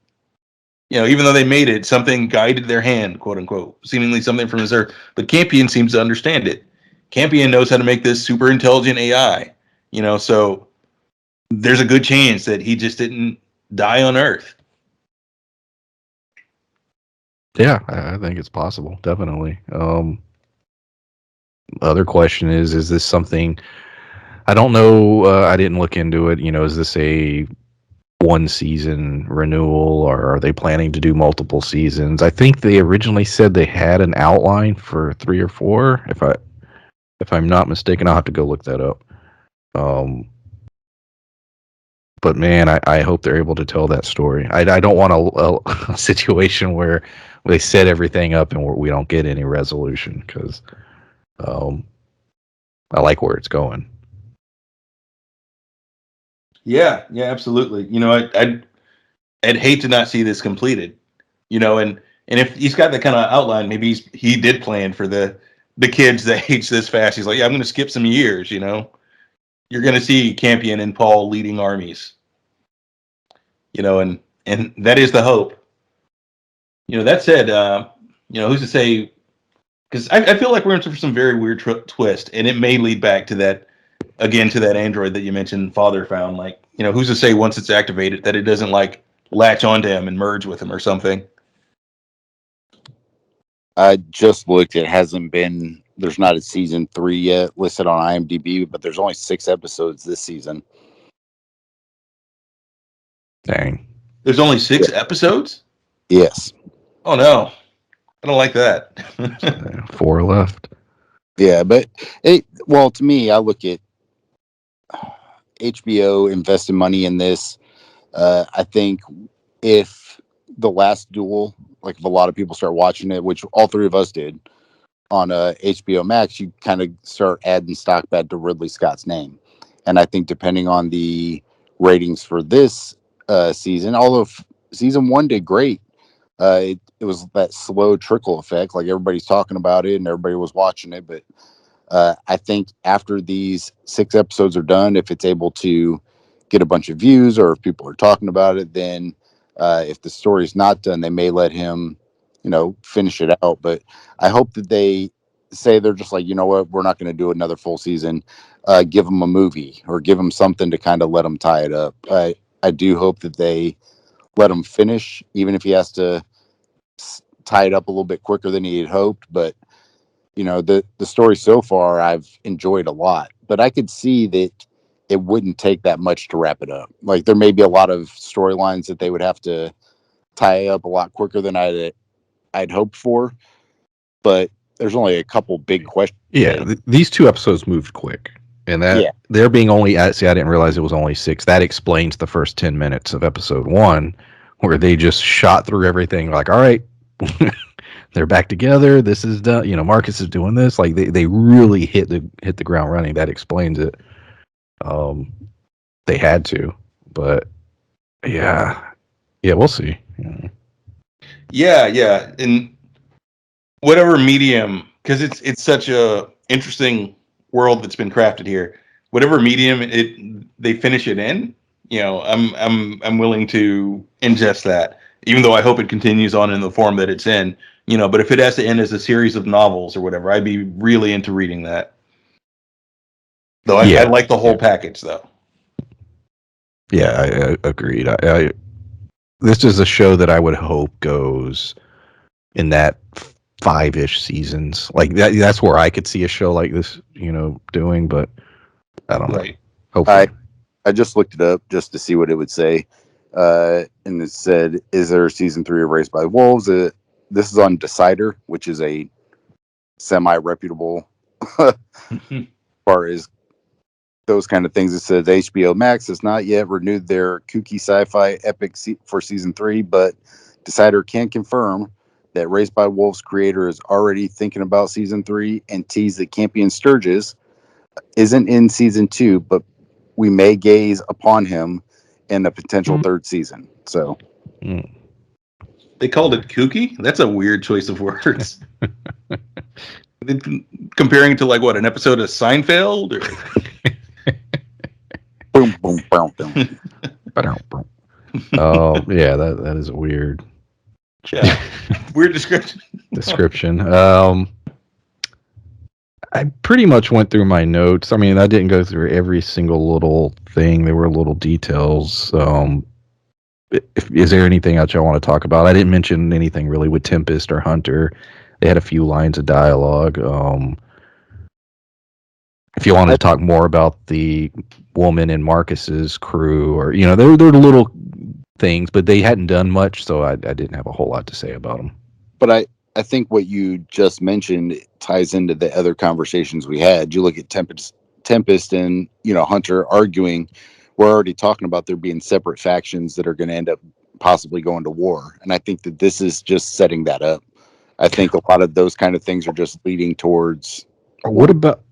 You know, even though they made it, something guided their hand, quote unquote, seemingly something from this Earth. But Campion seems to understand it. Campion knows how to make this super intelligent AI. You know, so there's a good chance that he just didn't die on Earth. Yeah, I think it's possible, definitely. Other question is this something, I don't know, I didn't look into it, you know, is this a one season renewal, or are they planning to do multiple seasons? I think they originally said they had an outline for 3 or 4. If I'm not mistaken, I'll have to go look that up. But man, I hope they're able to tell that story. I don't want a situation where they set everything up and we don't get any resolution, because I like where it's going. Yeah, absolutely. You know, I'd hate to not see this completed. You know, and if he's got that kind of outline, maybe he did plan for the kids that age this fast. He's like, yeah, I'm going to skip some years. You know, you're going to see Campion and Paul leading armies. You know, and that is the hope. You know, that said, you know, who's to say? Because I feel like we're in for some very weird twist, and it may lead back to that again, to that android that you mentioned, Father found. Like, you know, who's to say once it's activated that it doesn't like latch onto him and merge with him or something? I just looked. It hasn't been. There's not a season 3 yet listed on IMDb, but there's only 6 episodes this season. Dang. There's only 6 episodes? Yes. Oh no, I don't like that. 4 left. Yeah, but well, to me, I look at HBO invested money in this. I think if The Last Duel, like if a lot of people start watching it, which all 3 of us did on HBO Max, you kind of start adding stock back to Ridley Scott's name. And I think depending on the ratings for this season, although season 1 did great, it was that slow trickle effect. Like everybody's talking about it and everybody was watching it. But I think after these 6 episodes are done, if it's able to get a bunch of views or if people are talking about it, then if the story's not done, they may let him, you know, finish it out. But I hope that they say they're just like, you know what, we're not going to do another full season. Give them a movie or give them something to kind of let them tie it up. I do hope that they let him finish, even if he has to tie it up a little bit quicker than he had hoped. But you know, the story so far I've enjoyed a lot, but I could see that it wouldn't take that much to wrap it up. Like there may be a lot of storylines that they would have to tie up a lot quicker than I'd hoped for, but there's only a couple big questions. Yeah, these 2 episodes moved quick, and that there being only, see, I didn't realize it was only 6. That explains the first 10 minutes of episode 1, where they just shot through everything. Like, all right, they're back together. This is done. You know, Marcus is doing this. Like they really hit the ground running. That explains it. They had to, but yeah, we'll see. Yeah, and whatever medium, because it's such a interesting world that's been crafted here. Whatever medium they finish it in, you know, I'm willing to ingest that, even though I hope it continues on in the form that it's in. You know, but if it has to end as a series of novels or whatever, I'd be really into reading that. Though I like the whole package, though. Yeah, I agreed. This is a show that I would hope goes in that 5-ish seasons. Like that's where I could see a show like this, you know, doing. But I don't know. Hopefully. I just looked it up just to see what it would say, and it said, "Is there a season 3 of Raised by Wolves?" This is on Decider, which is a semi-reputable far as those kind of things. It says HBO Max has not yet renewed their kooky sci-fi epic for season 3, but Decider can confirm that Raised by Wolves creator is already thinking about season 3 and teased that Campion Sturgis isn't in season 2, but we may gaze upon him in a potential 3rd season. So They called it kooky. That's a weird choice of words. Comparing it to like what, an episode of Seinfeld? Or... Boom, boom, boom, boom. Oh, yeah, that is a weird weird description. I pretty much went through my notes. I mean, I didn't go through every single little thing. There were little details. Is there anything else y'all want to talk about? I didn't mention anything really with Tempest or Hunter. They had a few lines of dialogue. If you wanted to talk more about the woman in Marcus's crew, or there were little things, but they hadn't done much, so I didn't have a whole lot to say about them. But I think what you just mentioned ties into the other conversations we had. You look at Tempest and Hunter arguing. We're already talking about there being separate factions that are going to end up possibly going to war, and I think that this is just setting that up. I think a lot of those kind of things are just leading towards. What about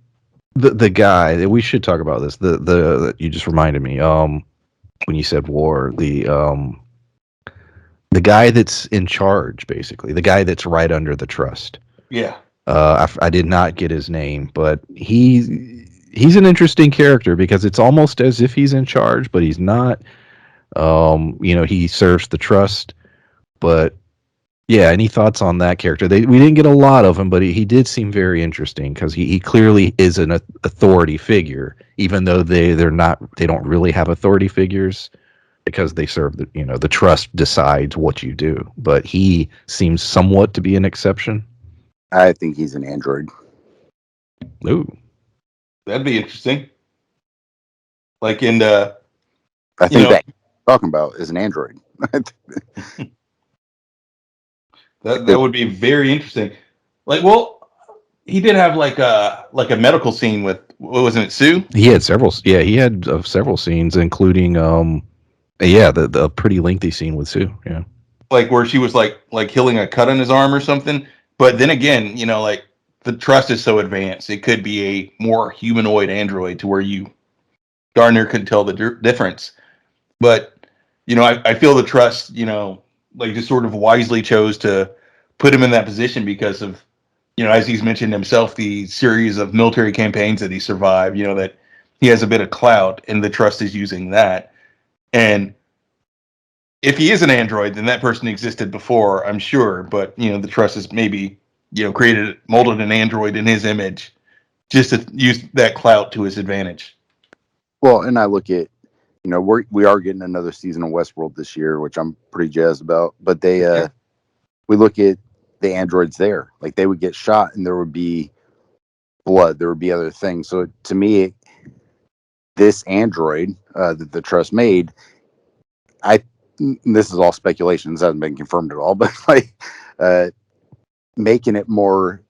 the guy? We should talk about this. The you just reminded me. When you said war, the guy that's in charge, basically, the guy that's right under the trust. Yeah. I did not get his name, but he's an interesting character because it's almost as if he's in charge, but he's not. He serves the trust, but yeah. Any thoughts on that character? We didn't get a lot of him, but he did seem very interesting because he clearly is an authority figure, even though they don't really have authority figures because they serve the trust decides what you do, but he seems somewhat to be an exception. I think he's an android. Ooh. That'd be interesting. Like in I think that you're talking about is an android. That would be very interesting. Like, well, he did have like a medical scene with, what wasn't it, Sue? He had several. Yeah, he had several scenes, including the pretty lengthy scene with Sue. Yeah, like where she was like healing a cut on his arm or something. But then again, like the trust is so advanced, it could be a more humanoid android to where you darn near couldn't tell the difference. But I feel the trust, like just sort of wisely chose to put him in that position because of, as he's mentioned himself, the series of military campaigns that he survived, that he has a bit of clout and the trust is using that. And if he is an android, then that person existed before, I'm sure. But, the trust is maybe, molded an android in his image just to use that clout to his advantage. Well, and I look at, we are getting another season of Westworld this year, which I'm pretty jazzed about. But we look at the androids there, like they would get shot and there would be blood, there would be other things. So to me, this android that the trust made, this is all speculation, this hasn't been confirmed at all, but like making it more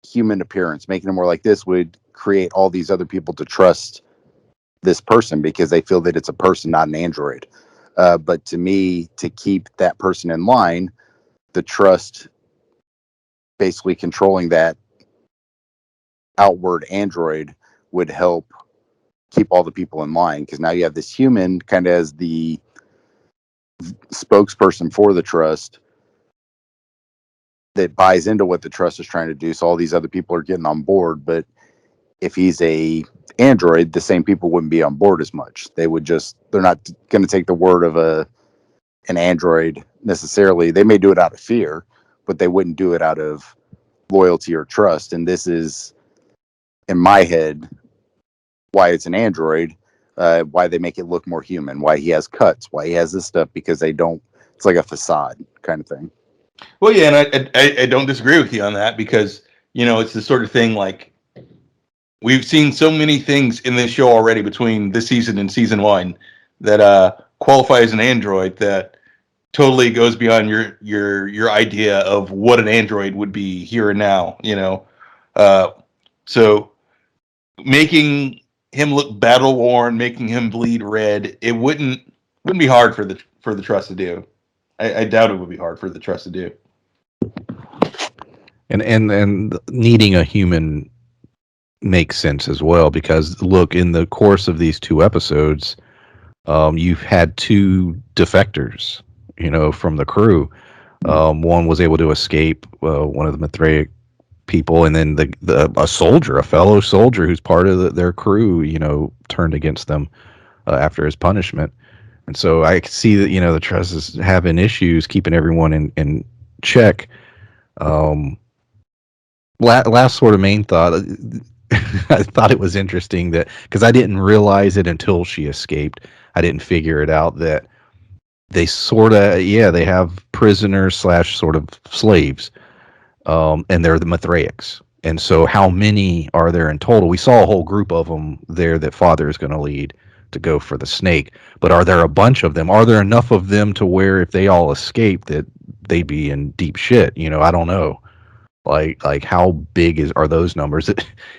human appearance, making it more like this would create all these other people to trust this person because they feel that it's a person, not an android. But to me, to keep that person in line, the trust basically controlling that outward android would help keep all the people in line, because now you have this human kind of as the spokesperson for the trust that buys into what the trust is trying to do. So all these other people are getting on board, but if he's a android, the same people wouldn't be on board as much. They're not going to take the word of an android necessarily. They may do it out of fear, but they wouldn't do it out of loyalty or trust. And this is, in my head, why it's an android, why they make it look more human, why he has cuts, why he has this stuff, because it's like a facade kind of thing. Well, yeah, and I don't disagree with you on that, because, it's the sort of thing, like, we've seen so many things in this show already between this season and season 1 that qualify as an android that totally goes beyond your idea of what an android would be here and now, so making him look battle worn, making him bleed red, it wouldn't be hard for the trust to do. I doubt it would be hard for the trust to do. And needing a human makes sense as well, because look, in the course of these 2 episodes, you've had 2 defectors, from the crew. One was able to escape, one of the Mithraic people, and then a soldier, a fellow soldier who's part of their crew, turned against them after his punishment. And so I could see that the Trust is having issues keeping everyone in check. Last sort of main thought. I thought it was interesting that because I didn't realize it until she escaped. I didn't figure it out that they they have prisoners / sort of slaves, and they're the Mithraics. And so, how many are there in total? We saw a whole group of them there that Father is going to lead to go for the snake. But are there a bunch of them? Are there enough of them to where if they all escape that they'd be in deep shit? I don't know. Like how big are those numbers?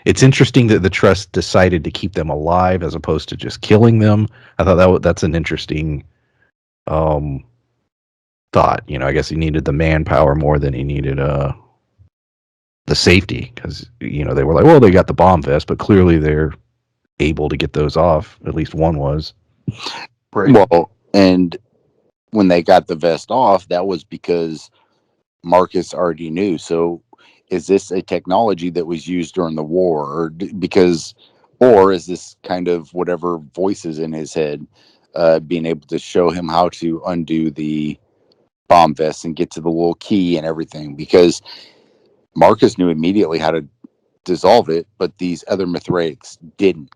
It's interesting that the Trust decided to keep them alive as opposed to just killing them. I thought that's an interesting thought. I guess he needed the manpower more than he needed the safety, because they were like, well, they got the bomb vest, but clearly they're able to get those off. At least one was. Right. Well, and when they got the vest off, that was because Marcus already knew. So is this a technology that was used during the war, or is this kind of whatever voices in his head being able to show him how to undo the bomb vest and get to the little key and everything? Because Marcus knew immediately how to dissolve it, but these other Mithraics didn't.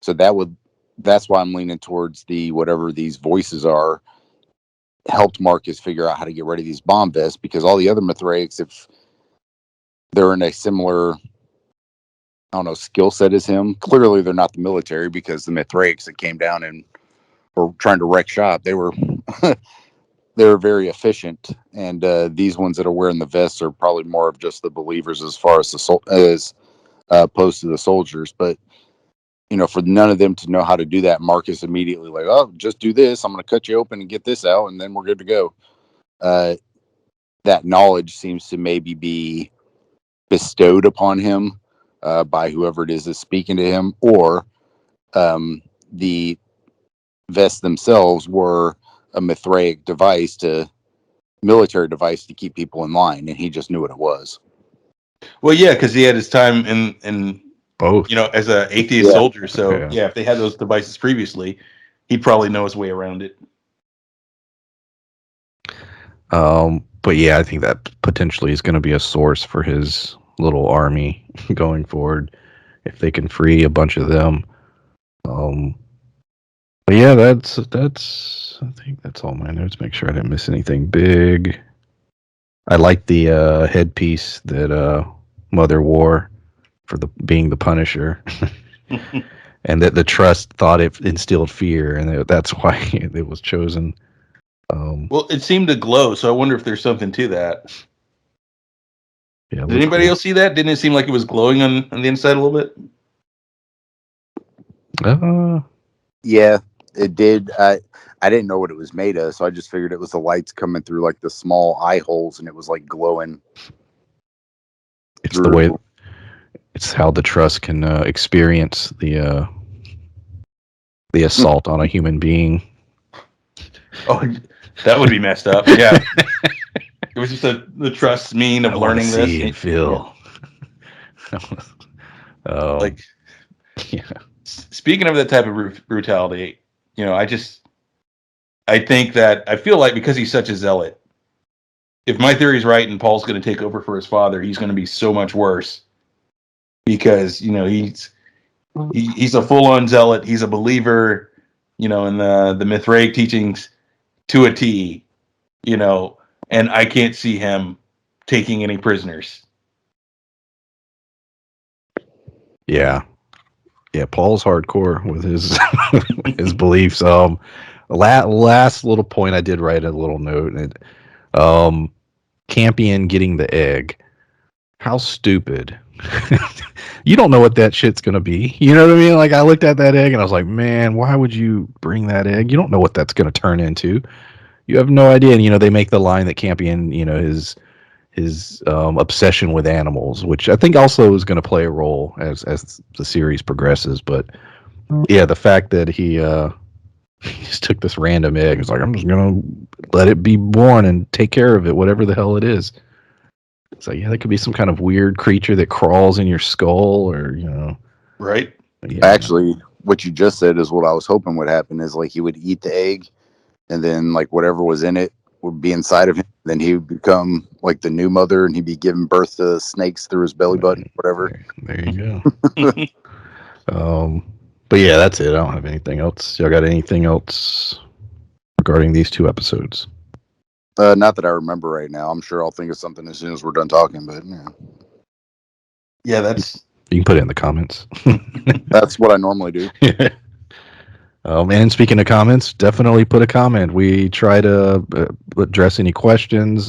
So that's why I'm leaning towards the whatever these voices are helped Marcus figure out how to get rid of these bomb vests, because all the other Mithraics, if they're in a similar, I don't know, skill set as him, clearly they're not the military, because the Mithraics that came down and were trying to wreck shop, they were they were very efficient, and these ones that are wearing the vests are probably more of just the believers as far as as opposed to the soldiers. But for none of them to know how to do that, Marcus immediately like, oh, just do this. I'm going to cut you open and get this out, and then we're good to go. That knowledge seems to maybe be bestowed upon him by whoever it is speaking to him, or the vests themselves were a Mithraic military device to keep people in line, and he just knew what it was. Well, yeah, because he had his time in Both. as a atheist soldier. So Yeah. if they had those devices previously, he'd probably know his way around it. But yeah, I think that potentially is going to be a source for his little army going forward, if they can free a bunch of them. But yeah, that's I think that's all my notes. Make sure I didn't miss anything big. I like the headpiece that Mother wore for being the Punisher, and that the Trust thought it instilled fear, and that's why it was chosen. Well, it seemed to glow, so I wonder if there's something to that. Yeah, Did anybody else see that? Didn't it seem like it was glowing on the inside a little bit? Yeah, it did. I didn't know what it was made of, so I just figured it was the lights coming through like the small eye holes, and it was like glowing. It's the way. It's how the Trust can experience the assault on a human being. Oh, that would be messed up. Yeah, it was just the Trust's mean of learning this. See and feel. Like, yeah. Speaking of that type of brutality, I think that I feel like because he's such a zealot, if my theory is right and Paul's going to take over for his father, he's going to be so much worse because he's a full-on zealot. He's a believer, in the Mithraic teachings to a T, and I can't see him taking any prisoners. Yeah. Yeah, Paul's hardcore with his his beliefs. Last little point, I did write a little note. Campion getting the egg. How stupid! You don't know what that shit's gonna be. You know what I mean? Like, I looked at that egg and I was like, man, why would you bring that egg? You don't know what that's gonna turn into. You have no idea. And they make the line that Campion, his obsession with animals, which I think also is going to play a role as the series progresses. But yeah, the fact that he He just took this random egg. He's like, I'm just gonna let it be born and take care of it, whatever the hell it is. It's like, yeah, that could be some kind of weird creature that crawls in your skull, or Right? Yeah, Actually, what you just said is what I was hoping would happen. Is like he would eat the egg, and then like whatever was in it would be inside of him. Then he would become like the new mother, and he'd be giving birth to snakes through his belly button, whatever. there you go. But yeah, that's it. I don't have anything else. Y'all got anything else regarding these 2 episodes? Not that I remember right now. I'm sure I'll think of something as soon as we're done talking. But yeah, Yeah, that's You can put it in the comments. that's what I normally do. And speaking of comments, definitely put a comment. We try to address any questions.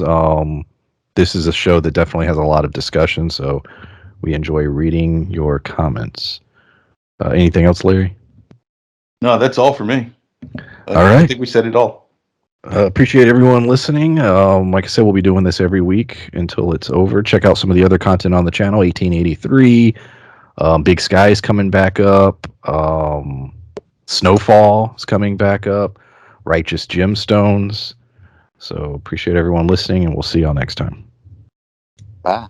This is a show that definitely has a lot of discussion, so we enjoy reading your comments. Anything else, Larry? no, that's all for me. All right. I think we said it all. Appreciate everyone listening. Like I said, we'll be doing this every week until it's over. Check out some of the other content on the channel. 1883, Big Sky is coming back up. Snowfall is coming back up. Righteous Gemstones. So appreciate everyone listening, and we'll see y'all next time. Bye.